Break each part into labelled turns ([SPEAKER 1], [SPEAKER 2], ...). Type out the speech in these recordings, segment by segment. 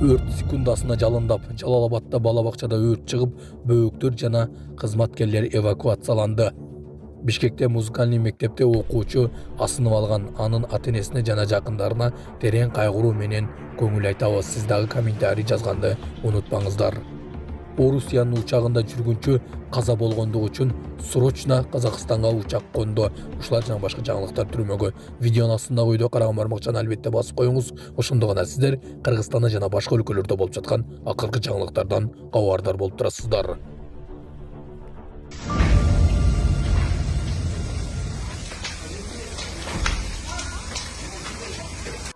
[SPEAKER 1] Өрт секундасына жалындап, Жалал-Абадта балабақчада өрт чыгып, бөбөктөр жана кызматкерлер эвакуацияланды. Бишкекте музыкальный мектепте окуучу асынып алган анын ата-энесине жана жакындарына терең кайгыруу менен көңүл айтабыз. Сиз дагы комментарий жазганды унутпаңыздар. Орусиянын учагында жүргүнчү каза болгондугу үчүн срочно Казакстанга учак конду. Ушулар жана башка жаңылыктар түрмөгө видеонун астындагы үйдө караган бармакчаны албетте басып коюңуз. Ошондо гана сиздер Кыргызстанда жана башка өлкөлөрдө болуп жаткан акыркы жаңылыктардан кабардар болуп турасыздар.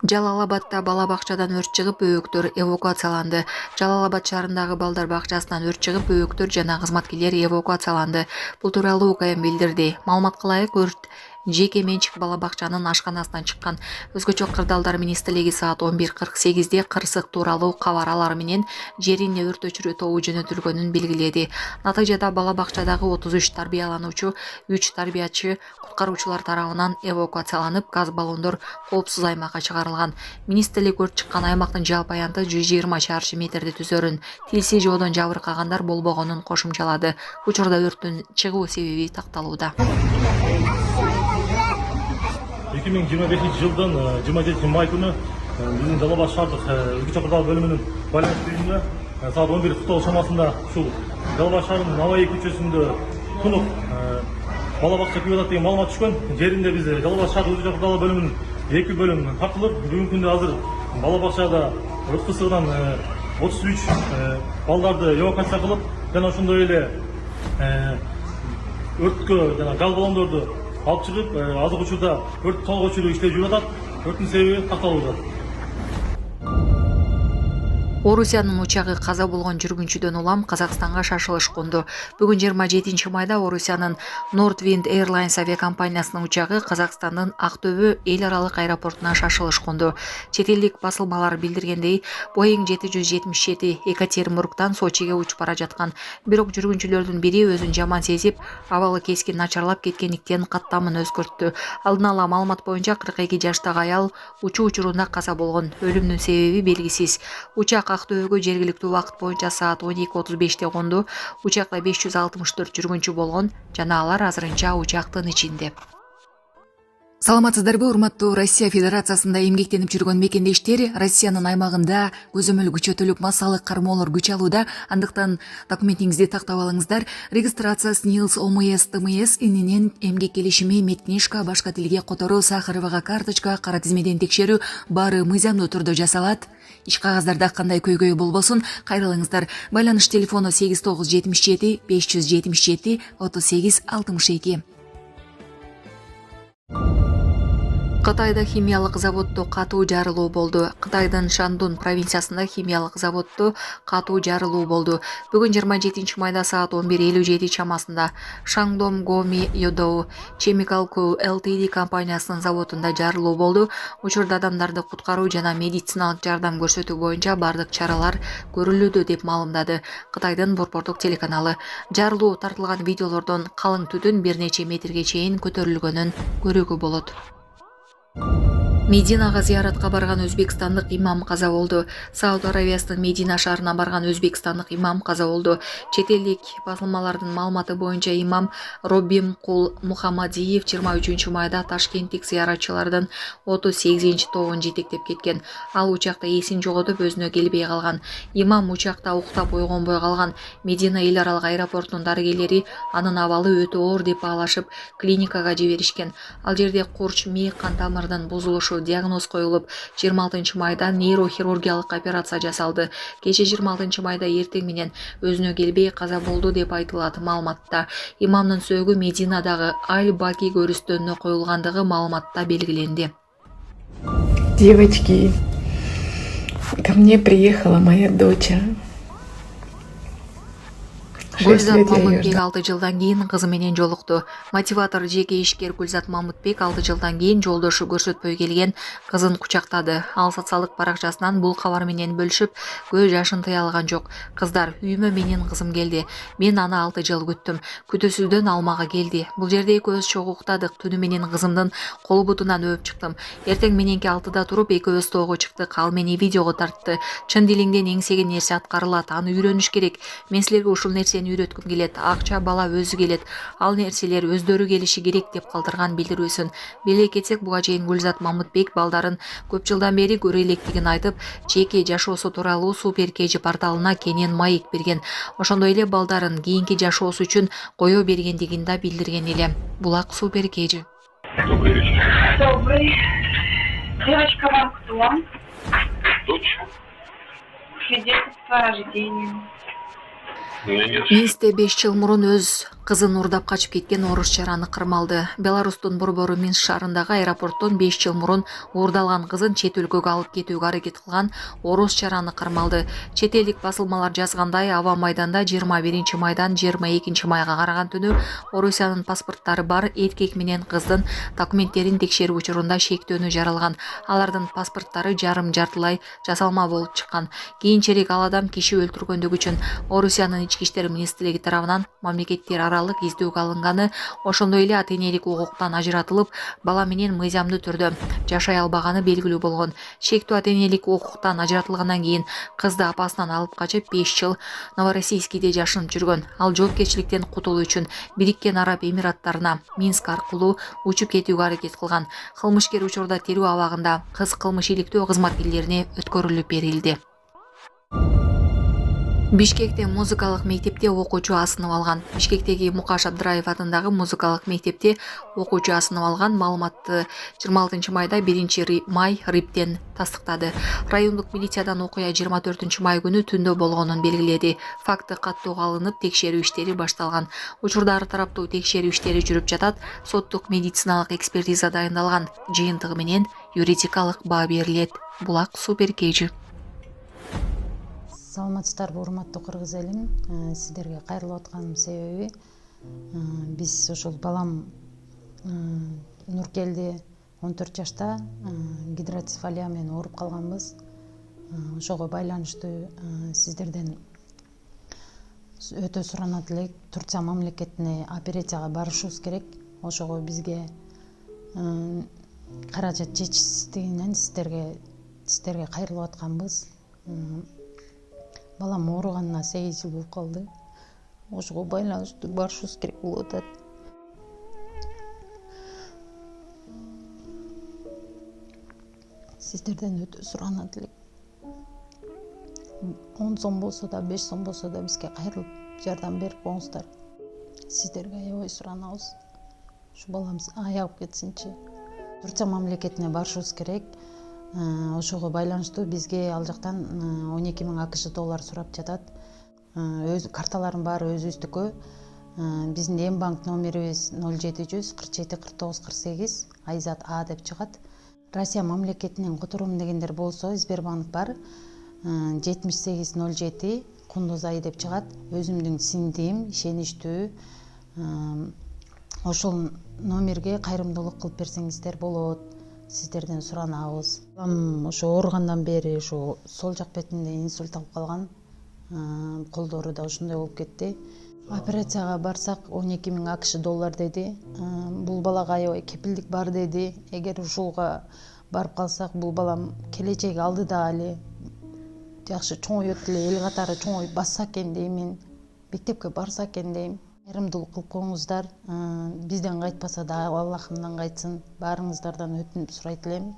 [SPEAKER 2] Жалал-Абадта балабакчадан өрт чыгып, бөбөктөр эвакуацияланды. Жалал-Абад шаарындагы балдар бакчасынан өрт чыгып, бөбөктөр жана кызматкерлер эвакуацияланды. Бул тууралуу УКМ билдирди. Маалыматка ылайык, өрт жеке менчик балабакчанын ашканасынан чыккан. Өзгөчө кырдаалдар министрлиги саат 11:48 кырсык тууралуу кабар алары менен жерине өрт өчүрүү тобу жөнөтүлгөнүн белгиледи. Натыйжада балабакчадагы 33 тарбиялануучу, 3 тарбиячы куткаруучулар тарабынан эвакуацияланып, газ баллондор коопсуз аймакка чыгарылган. Министрлик өрт чыккан аймактын жалпы аянты 120 чарчы метрди түзөрүн, тилсиз жоодон жабыркагандар болбогонун кошумчалады. Учурда өрттүн чыгуу себеби такталууда.
[SPEAKER 3] 2025 жылдын 27 май күнү биздин Жалал-Абад шаардык өзгөчө кырдаал бөлүмүнүн байланыш бөлүмүнө саат 11:40 шамасында ушул Жалал-Абад шаарынын Наваи көчөсүндө тунук балабакча күйүп атат деген маалымат түшкөн. Жеринде биз Жалал-Абад шаардык өзгөчө кырдаал бөлүмүнүн 2 бөлүм тартылып, бүгүнкү күндө азыр балабакчада өрт кысыгынан 33 балдарды эвакуация кылып, жана ошондой эле өрткө жана газ баллондорду алып чыгып, азыркы учурда өрт толук өчүрүү иштери жүрүп атат. Өрттүн себеби такталууда.
[SPEAKER 2] Орусиянын учагы каза болгон жүргүнчүдөн улам Казакстанга шашылыш конду. Бүгүн 27 майда Орусиянын Nordwind Airlines авиакомпаниясынын учагы Казакстандын Актөбө эл аралык аэропортуна шашылыш конду. Чет элдик басылмалар билдиргендей, Boeing 777 Екатеринбургдан Сочиге учуп бара жаткан. Бирок жүргүнчүлөрдүн бири өзүн жаман сезип, абалы кескин начарлап кеткендиктен каттамын өзгөрттү. Алдын ала маалымат боюнча 42 жаштагы аял учуу учурунда каза болгон. Өлүмдүн себеби белгисиз. Учак Актөбөгө жергиликтүү убакыт боюнча саат 12:35 конду. Учакта 564 жүргүнчү болгон жана алар азырынча учактын ичинде. Саламатсыздарбы, урматтуу Россия Федерациясында эмгектенип жүргөн мекендештер? Россиянын аймагында көзөмөл күчөтүлүп, массалык кармоолор күч алууда. Андыктан документиңизди тактап алыңыздар. Регистрация СНИЛС, ОМС, ТМС иненен эмгек келишими, медкнижка, башка тилге которуу, сахаровага карточка, кара тизмеден текшерүү баары мыйзамдуу түрдө жасалат. Иш кагаздарда кандай көйгөй болбосун, кайрылыңыздар. Байланыш телефону 8977 577 38 62. Кытайда химиялык заводдо катуу жарылуу болду. Кытайдын Шандун провинциясында химиялык заводдо катуу жарылуу болду. Бүгүн 27 майда саат 11:57 чамасында Шангдом Гоми Йодоу Chemical Co. Ltd компаниясынын заводунда жарылуу болду. Учурда адамдарды куткаруу жана медициналык жардам көрсөтүү боюнча бардык чаралар көрүлүүдө деп маалымдады Кытайдын борбордук телеканалы. Жарылуу тартылган видеолордон калың түтүн бир нече метрге чейин көтөрүлгөнүн көрүүгө болот. Мединага зыяратка барган өзбекстандык имам каза болду. Сауд Аравиясынын Медина шаарына барган өзбекстандык имам каза болду. Чет элдик басылмалардын маалыматы боюнча имам Робим Кул Мухаммадиев 23 майда ташкенттик зыяратчылардын 38 тобун жетектеп кеткен. Ал учакта эсин жоготуп өзүнө келбей калган. Имам учакта уктап ойгонбой калган. Медина эл аралык аэропортунун дарыгерлери анын абалы өтө оор деп баалашып, клиникага жиберишкен. Ал жерде курч мээ кан тамырдын бузулушу диагноз коюлуп, 26 майда нейрохирургиялык операция жасалды. Кече 26 майда эртең менен өзүнө келбей каза болду деп айтылат маалыматта. Имамдын сөөгү Мединадагы Аль-Баки көрүстөнүнө коюлгандыгы маалыматта белгиленди.
[SPEAKER 4] Девочки, ко мне приехала моя дочь.
[SPEAKER 2] Гүлзат Мамытбек 6 жылдан кийин кызы менен жолукту. Мотиватор жеке ишкер Гүлзат Мамытбек 6 жылдан кийин жолдошу көрсөтпөй келген кызын кучактады. Ал социалдык баракчасынан бул кабар менен бөлүшүп, көз жашын тыя алган жок. Кыздар, үйүмө менин кызым келди. Мен аны 6 жыл күттүм. Күтүүсүздөн ал мага келди. Бул жерде экөөбүз чогуу уктадык. Түнү менен кызымдын кол бутунан өп чыктым. Эртең мененки 6да туруп экөөбүз тоого чыктык. Ал мени видеого тартты. Чын дилиңден эңсеген нерсе аткарылат. Аны үйрөнүш керек. Мен силерге ушул нерсени үйрөткүм келет. Акча бала өзү келет. Ал нерселер өздөрү келиши керек деп калтырган билдирүүсүн. Беле кетсек, буга чейин Гүлзат Мамытбек балдарын көп жылдан бери көрө электигин айтып, жеке жашоосу тууралуу Супер KG порталына кенен маек берген. Ошондой эле балдарын кийинки жашоосу үчүн кое бергендигин да билдирген эле. Булак Супер KG.
[SPEAKER 4] Добрый вечер.
[SPEAKER 5] Добрый. Девочка, вам кто?
[SPEAKER 4] Дочь?
[SPEAKER 5] Свидетельство о рождении.
[SPEAKER 4] У меня нет.
[SPEAKER 2] Минсте 5 жыл мурун өз кызын урдап качып кеткен орус жараны кырмалды. Беларустун борбору Минск шаарындагы аэропорттон 5 жыл мурун уурдалган кызын чет өлкөгө алып кетүүгө аракет кылган орус жараны кырмалды. Чет элдик басылмалар жазгандай, аба майданда 21 майдан 22 майга караган түнү Орусиянын паспорттары бар эркек менен кыздын документтерин текшерүү учурунда шектөөнү жаралган. Алардын паспорттары жарым-жартылай жасалма болуп чыккан. Кийинчерээк ал адам киши өлтүргөндүгү үчүн Орусиянын Ички иштер министрлиги тарабынан мамлекеттер аралык издөөгө алынганы, ошондой эле ата-энелик укуктан ажыратылып, бала менен мыйзамдуу түрдө жашай албаганы белгилүү болгон. Шектүү ата-энелик укуктан ажыратылгандан кийин кызды апасынан алып качып 5 жыл Новороссийскийде жашынып жүргөн. Ал жоопкерчиликтен кутулуу үчүн Бириккен Араб Эмираттарына Минск аркылуу учуп кетүүгө аракет кылган. Кылмышкер учурда терүү абагында кыз кылмыш иликтөө кызматкерлерине өткөрүлүп берилди. Бишкекте музыкалык мектепте окуучу асынып алган. Бишкектеги Мукаш Абдыраев атындагы музыкалык мектепте окуучу асынып алган. Маалыматты 26 майда 1 май РИПтен тастыктады. Райондук милициядан окуя 24 май күнү түндө болгонун белгиледи. Факты каттоого алынып, текшерүү иштери башталган. Учурда ар тараптуу текшерүү иштери жүрүп жатат. Соттук медициналык экспертиза дайындалган. Жыйынтыгы менен юридикалык баа берилет. Булак Супер KG.
[SPEAKER 6] Саламатсыздарбы, урматтуу кыргыз элим. Сиздерге кайрылып атканымдын себеби биз ошол балам Нуркелди 14 жашта гидроцефалия менен ооруп калганбыз. Ошого байланыштуу сиздерден өтө суранат элек. Турция мамлекетине операцияга барышыбыз керек. Ошого бизге каражат жетишсиздигинен сиздерге кайрылып атканбыз. Балам ооруганына 8 жыл болуп калды. Ошого байланыштуу барышыбыз керек болуп атат. Сиздерден өтө суранат элек. 10 сом болсо да, 5 сом болсо да бизге кайрылып жардам берип коюңуздар. Сиздерге аябай суранабыз. Ушу баламыз аягып кетсинчи. Турция мамлекетине барышыбыз керек. Ошого байланыштуу бизге ал жактан 12 000 АКШ доллар сурап жатат. Өз карталарым бар, өзүбүздүкү. Биздин эм банк номерибиз 0700 47 49 48 Айзат А деп чыгат. Россия мамлекетинен которуум дегендер болсо Сбербанк бар. 7807 Кундузай деп чыгат. Өзүмдүн сиңдим, ишеничтүү. Ошол номерге кайрымдуулук кылып берсеңиздер болот. Сиздерден суранабыз. Ошо ооругандан бери ошо сол жак бетинде инсульт алып калган. Колдору да ошондой болуп кетти. Операцияга барсак 12 000 АКШ доллар деди. Бул балага аябай кепилдик бар деди. Эгер ушулга барып калсак, бул балам келечеги алдыда эле жакшы чоңойот эле, эл катары чоңоюп басса экен деймин. Мектепке барса экен дейм. Кайрымдуулук кылып коюңуздар. Бизден кайтпаса да Аллахымдан кайтсын. Баарыңыздардан өтүнүп сурайт элем.